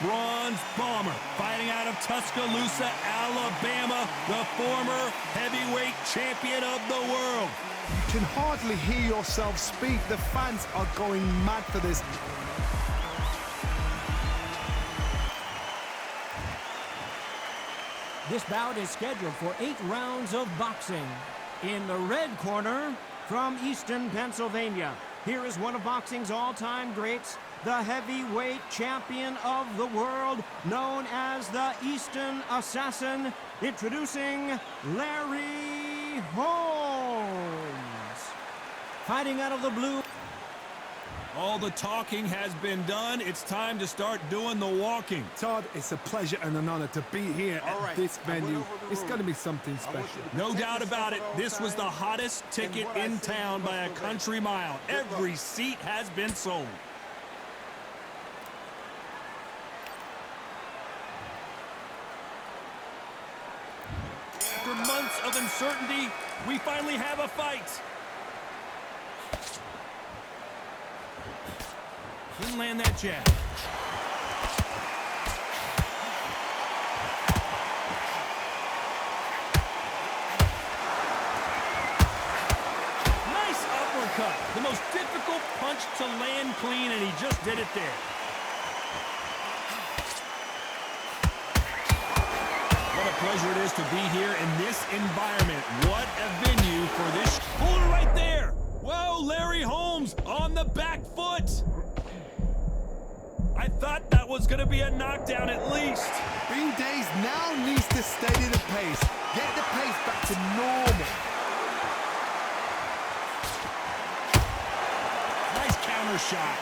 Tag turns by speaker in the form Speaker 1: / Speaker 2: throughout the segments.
Speaker 1: bronze bomber, fighting out of Tuscaloosa, Alabama, the former heavyweight champion of the world.
Speaker 2: You can hardly hear yourself speak. The fans are going mad for this.
Speaker 3: This bout is scheduled for 8 rounds of boxing. In the red corner, from Easton, Pennsylvania, here is one of boxing's all-time greats, the heavyweight champion of the world, known as the Easton Assassin, introducing Larry Holmes. Fighting out of the blue.
Speaker 1: All the talking has been done. It's time to start doing the walking.
Speaker 2: Todd, it's a pleasure and an honor to be here at this venue. It's going to be something special.
Speaker 1: No doubt about it. This was the hottest ticket in town by a country mile. Every seat has been sold. After months of uncertainty, we finally have a fight. Couldn't land that jab. Nice uppercut. The most difficult punch to land clean, and he just did it there. What a pleasure it is to be here in this environment. What a venue for this. Pull it right there. Whoa, Larry Holmes on the back foot. I thought that was going to be a knockdown at least.
Speaker 2: Bean Days now needs to steady the pace. Get the pace back to normal.
Speaker 1: Nice counter shot.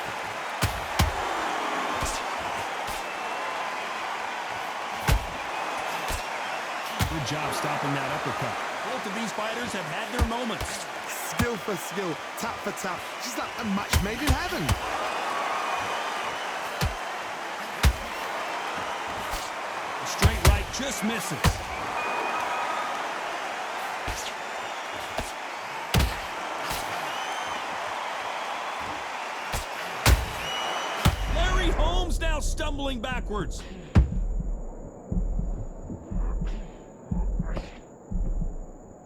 Speaker 1: Good job stopping that uppercut. Both of these fighters have had their moments.
Speaker 2: Skill for skill, tap for tap. Just like a match made in heaven.
Speaker 1: Straight right just misses. Larry Holmes now stumbling backwards.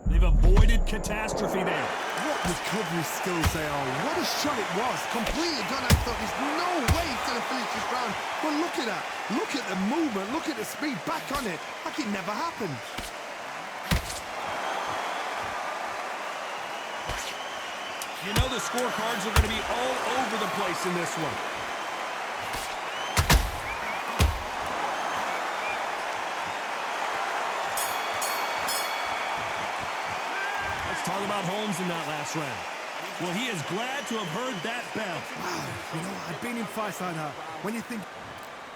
Speaker 1: They've avoided catastrophe there.
Speaker 2: What recovery skills they are. What a shot it was. Completely gone. I thought there's no way he's going to finish this round. But look at that. Look at the movement. Look at the speed. Back on it. Like it never happened.
Speaker 1: You know the scorecards are going to be all over the place in this one. Talk about Holmes in that last round. Well, he is glad to have heard that bell.
Speaker 2: Wow, you know, I've been in fights like that. When you think...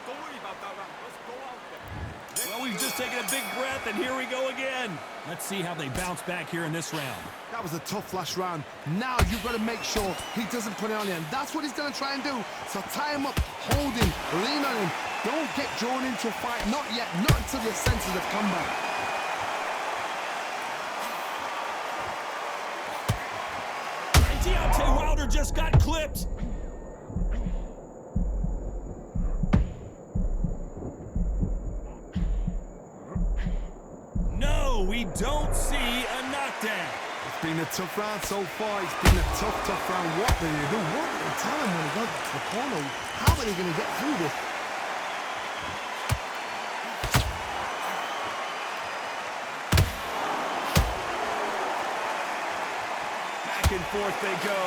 Speaker 4: Don't worry about that round. Let's go out there.
Speaker 1: Well, we've just taken a big breath, and here we go again. Let's see how they bounce back here in this round.
Speaker 2: That was a tough last round. Now you've got to make sure he doesn't put it on you, and that's what he's going to try and do. So tie him up, hold him, lean on him. Don't get drawn into a fight. Not yet. Not until your senses have come back.
Speaker 1: Deontay Wilder just got clipped. No, we don't see a knockdown.
Speaker 2: It's been a tough round so far. It's been a tough round. What do you do? What do you tell him when he goes to the corner? How are they going to get through this?
Speaker 1: Back and forth they go.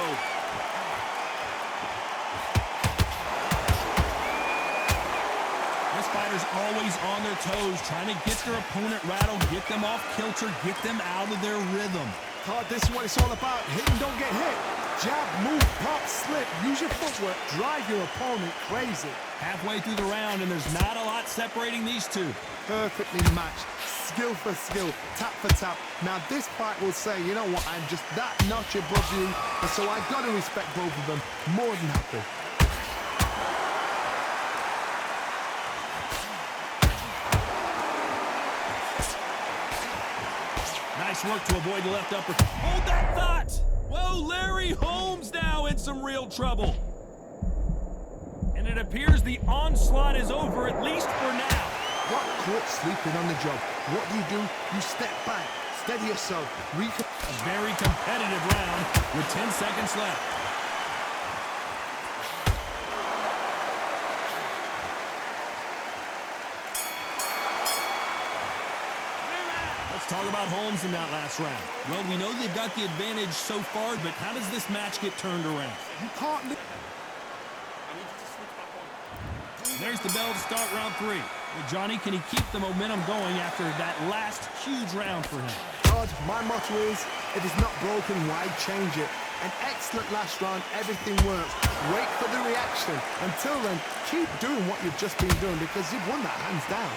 Speaker 1: This fighter's always on their toes, trying to get their opponent rattled, get them off kilter, get them out of their rhythm.
Speaker 2: Todd, this is what it's all about. Hit and don't get hit. Jab, move, pop, slip. Use your footwork. Drive your opponent crazy.
Speaker 1: Halfway through the round, and there's not a lot separating these two.
Speaker 2: Perfectly matched. Skill for skill, tap for tap. Now this fight will say, you know what, I'm just that notch above you, and so I got to respect both of them. More than happy.
Speaker 1: Nice work to avoid the left uppercut. Hold that thought! Whoa, Larry Holmes now in some real trouble. And it appears the onslaught is over, at least for now.
Speaker 2: Got caught sleeping on the job. What do? You step back, steady yourself,
Speaker 1: A very competitive round with 10 seconds left. Let's talk about Holmes in that last round. Well, we know they've got the advantage so far, but how does this match get turned around?
Speaker 2: You can't.
Speaker 1: There's the bell to start round 3. Well, Johnny, can he keep the momentum going after that last huge round for him?
Speaker 2: God, my motto is, if it's not broken, why change it? An excellent last round, everything works. Wait for the reaction. Until then, keep doing what you've just been doing because you've won that hands down.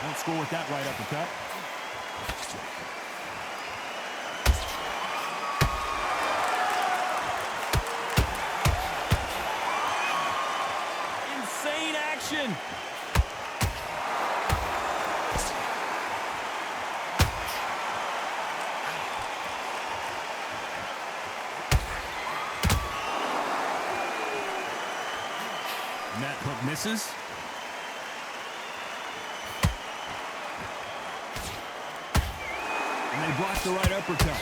Speaker 1: Don't score with that right uppercut. Insane action. And that hook misses. And they block the right uppercut.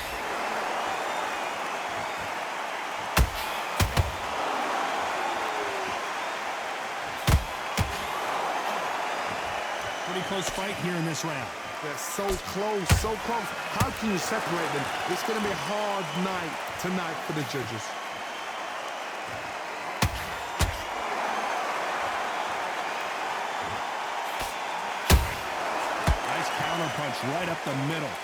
Speaker 1: Pretty close fight here in this round.
Speaker 2: They're so close, so close. How can you separate them? It's going to be a hard night tonight for the judges.
Speaker 1: Nice counter punch right up the middle.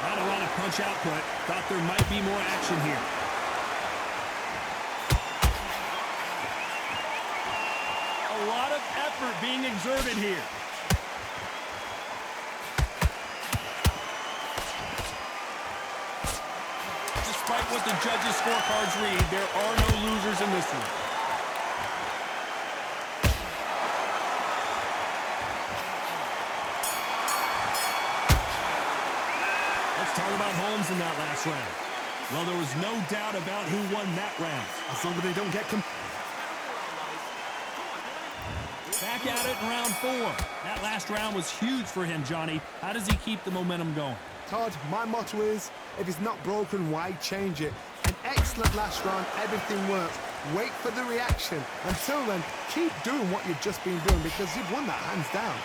Speaker 1: Not a lot of punch output. Thought there might be more action here. A lot of effort being exerted here. Despite what the judges' scorecards read, there are no losers in this one. Let's talk about Holmes in that last round. Well, there was no doubt about who won that round.
Speaker 2: As long as they don't get
Speaker 1: Back at it in round 4. That last round was huge for him, Johnny. How does he keep the momentum going?
Speaker 2: Todd, my motto is, if it's not broken, why change it? An excellent last round, everything works. Wait for the reaction. Until then, keep doing what you've just been doing because you've won that hands down.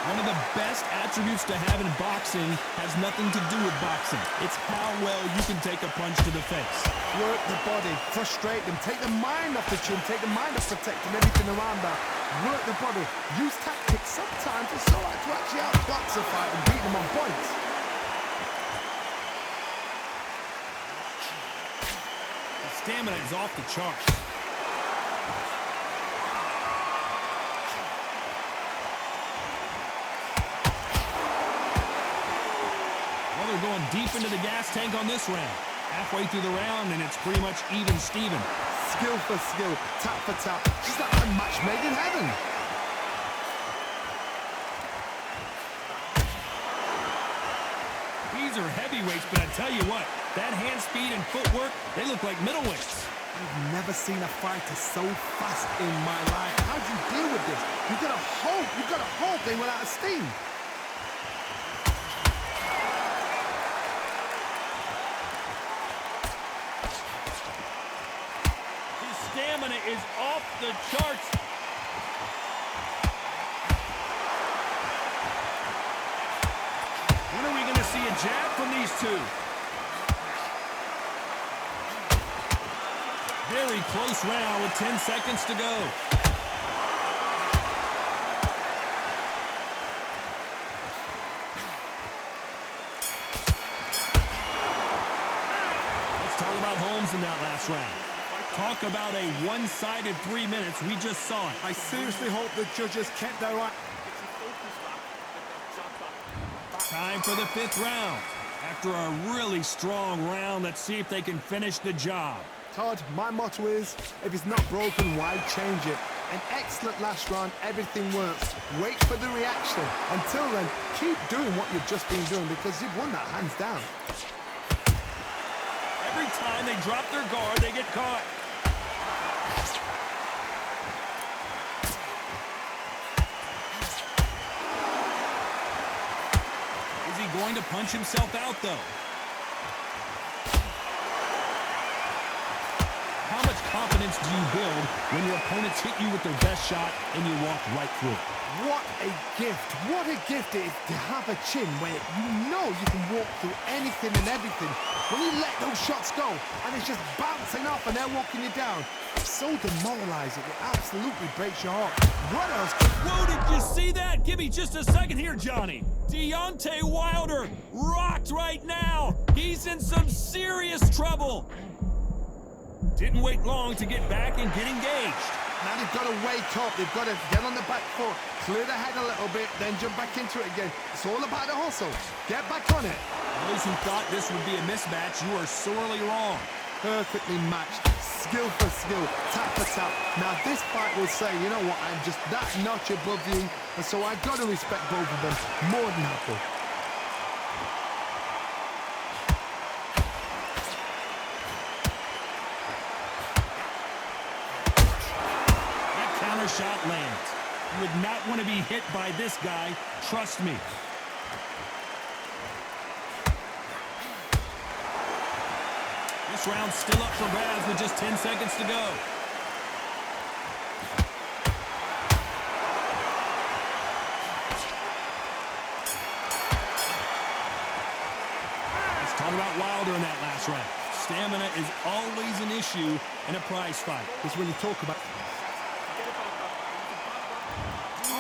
Speaker 1: One of the best attributes to have in boxing has nothing to do with boxing. It's how well you can take a punch to the face.
Speaker 2: Work the body, frustrate them, take the mind off the chin, take the mind off protecting everything around that. Work the body, use tactics. Sometimes it's all right to actually outbox a fight and beat them on points.
Speaker 1: The stamina is off the charts. Well, they're going deep into the gas tank on this round. Halfway through the round, and it's pretty much even Steven.
Speaker 2: Skill for skill, tap for tap. Just like a match made in heaven.
Speaker 1: These are heavyweights, but I tell you what, that hand speed and footwork, they look like middleweights.
Speaker 2: I've never seen a fighter so fast in my life. How do you deal with this? You gotta hope they went out of steam.
Speaker 1: His stamina is off the charts. When are we going to see a jab from these two? Very close round with 10 seconds to go. Let's talk about Holmes in that last round. Talk about a one-sided 3 minutes. We just saw it.
Speaker 2: I seriously hope the judges kept their eye.
Speaker 1: Time for the 5th round. after a really strong round. Let's see if they can finish the job.
Speaker 2: Todd, my motto is, if it's not broken, why change it? An excellent last round, everything works. Wait for the reaction. Until then, keep doing what you've just been doing because you've won that hands down.
Speaker 1: Every time they drop their guard, they get caught. Is he going to punch himself out, though? How much confidence do you build when your opponents hit you with their best shot and you walk right through it?
Speaker 2: What a gift. What a gift it is to have a chin where you know you can walk through anything and everything. When you let those shots go and it's just bouncing off and they're walking you down, it's so demoralizing. It absolutely breaks your heart. What else?
Speaker 1: Whoa, did you see that? Give me just a second here, Johnny. Deontay Wilder rocked right now. He's in some serious trouble. Didn't wait long to get back and get engaged.
Speaker 2: Now they've got to wake up. They've got to get on the back foot, clear the head a little bit, then jump back into it again. It's all about the hustle. Get back on it.
Speaker 1: Those who thought this would be a mismatch, you are sorely wrong.
Speaker 2: Perfectly matched, skill for skill, tap for tap. Now this fight will say, you know what, I'm just that notch above you, and so I've got to respect both of them more than happy.
Speaker 1: Shot lands. You would not want to be hit by this guy. Trust me. This round's still up for grabs with just 10 seconds to go. Let's talk about Wilder in that last round. Stamina is always an issue in a prize fight.
Speaker 2: It's when you talk about...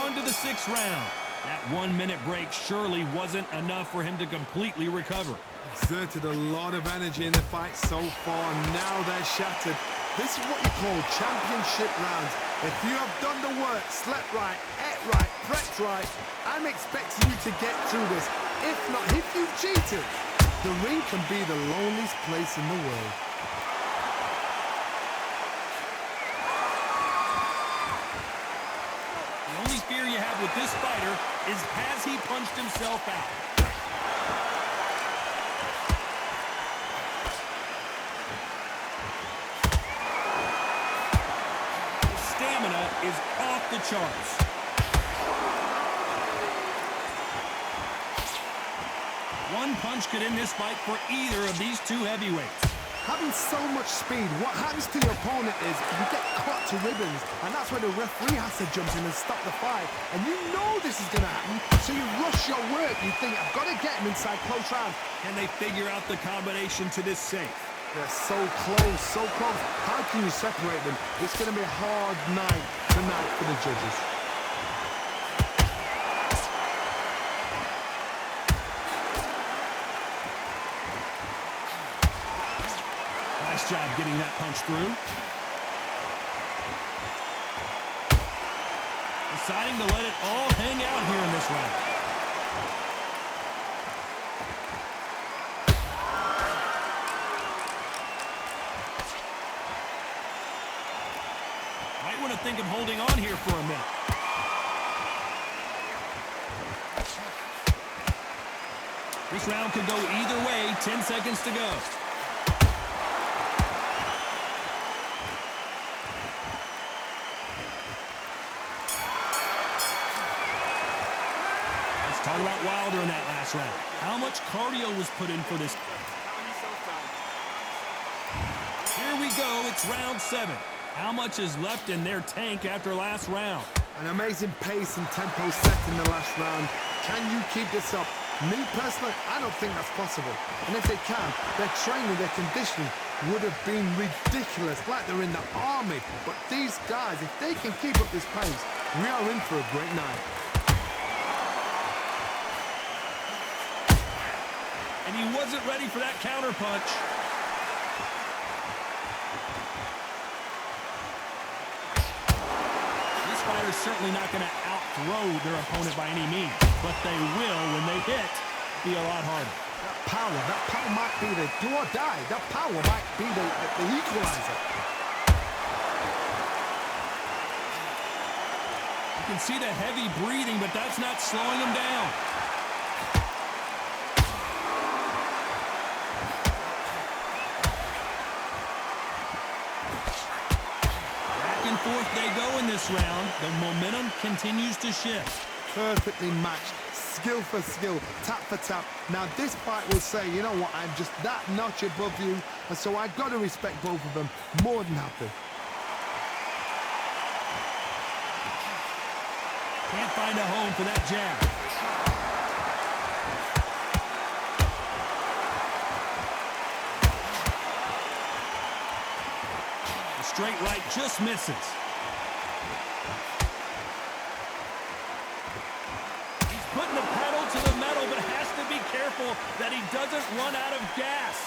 Speaker 1: On to the 6th round. That 1-minute break surely wasn't enough for him to completely recover.
Speaker 2: Exerted a lot of energy in the fight so far. Now they're shattered. This is what you call championship rounds. If you have done the work, slept right, ate right, prepped right, I'm expecting you to get through this. If not, if you've cheated, the ring can be the loneliest place in the world.
Speaker 1: The only fear you have with this fighter is, has he punched himself out? His stamina is off the charts. One punch could end this fight for either of these two heavyweights.
Speaker 2: Having so much speed, what happens to your opponent is you get cut to ribbons, and that's where the referee has to jump in and stop the fight. And you know this is going to happen, so you rush your work. You think, I've got to get him inside close round.
Speaker 1: Can they figure out the combination to this safe?
Speaker 2: They're so close, so close. How can you separate them? It's going to be a hard night tonight for the judges.
Speaker 1: Nice job getting that punch through. Deciding to let it all hang out here in this round. Might want to think of holding on here for a minute. This round could go either way. 10 seconds to go. Talk about Wilder in that last round. How much cardio was put in for this? Here we go. It's round 7. How much is left in their tank after last round?
Speaker 2: An amazing pace and tempo set in the last round. Can you keep this up? Me personally, I don't think that's possible. And if they can, their training, their conditioning would have been ridiculous, like they're in the army. But these guys, if they can keep up this pace, we are in for a great night.
Speaker 1: And he wasn't ready for that counter punch. This fighter's certainly not going to outthrow their opponent by any means, but they will, when they hit, be a lot harder.
Speaker 2: That power might be the do or die. That power might be the equalizer.
Speaker 1: You can see the heavy breathing, but that's not slowing him down. Back and forth they go in this round. The momentum continues to shift.
Speaker 2: Perfectly matched. Skill for skill, tap for tap. Now this fight will say, you know what, I'm just that notch above you, and so I've got to respect both of them more than happy.
Speaker 1: Can't find a home for that jab. The straight right just misses. Putting the pedal to the metal, but has to be careful that he doesn't run out of gas.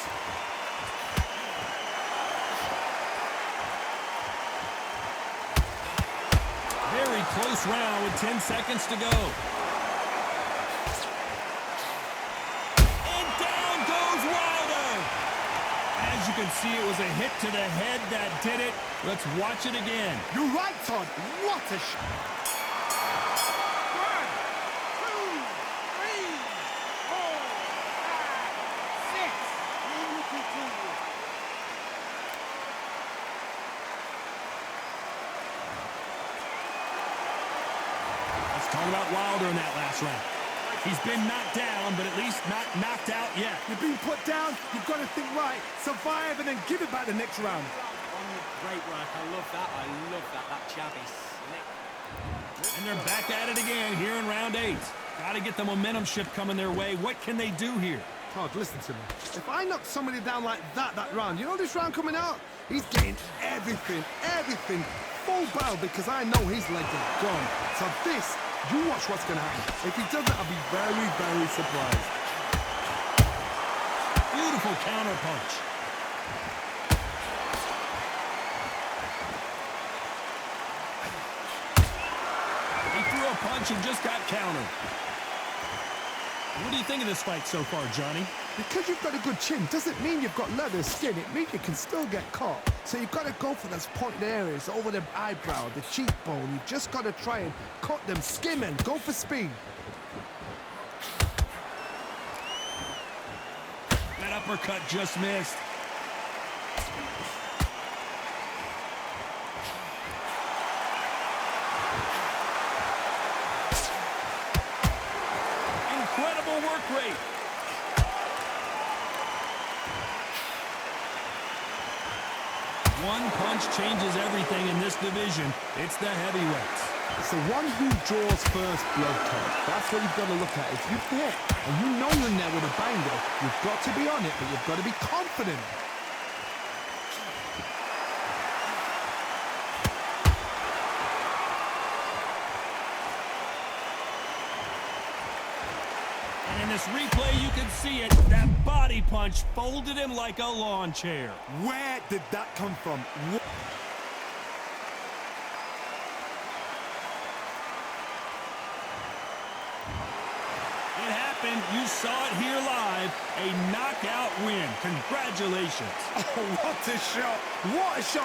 Speaker 1: Very close round with 10 seconds to go. And down goes Wilder. As you can see, it was a hit to the head that did it. Let's watch it again.
Speaker 2: You're right, Todd. What a shot.
Speaker 1: Talk about Wilder in that last round. He's been knocked down, but at least not knocked out yet.
Speaker 2: You've been put down, you've got to think right, survive, and then give it back the next round.
Speaker 5: Great work. I love that. I love that. That jab is slick.
Speaker 1: And they're back at it again here in round 8. Got to get the momentum shift coming their way. What can they do here?
Speaker 2: Todd, listen to me. If I knock somebody down like that round, you know this round coming out? He's getting everything, full barrel, because I know his legs are gone. So this, you watch what's going to happen. If he doesn't, I'll be very, very surprised.
Speaker 1: Beautiful counter punch. He threw a punch and just got countered. What do you think of this fight so far, Johnny?
Speaker 2: Because you've got a good chin doesn't mean you've got leather skin. It means you can still get caught. So you've got to go for those pointed areas over the eyebrow, the cheekbone. You've just got to try and cut them, skim and go for speed.
Speaker 1: That uppercut just missed. Incredible work rate. One punch changes everything in this division. It's the heavyweights.
Speaker 2: It's the one who draws first blood, Todd. That's what you've got to look at. If you've hit and you know you're in there with a banger, you've got to be on it, but you've got to be confident.
Speaker 1: And in this replay, you can see it. That body punch folded him like a lawn chair.
Speaker 2: Where did that come from?
Speaker 1: It happened. You saw it here live. A knockout win. Congratulations.
Speaker 2: Oh, what a shot. What a shot.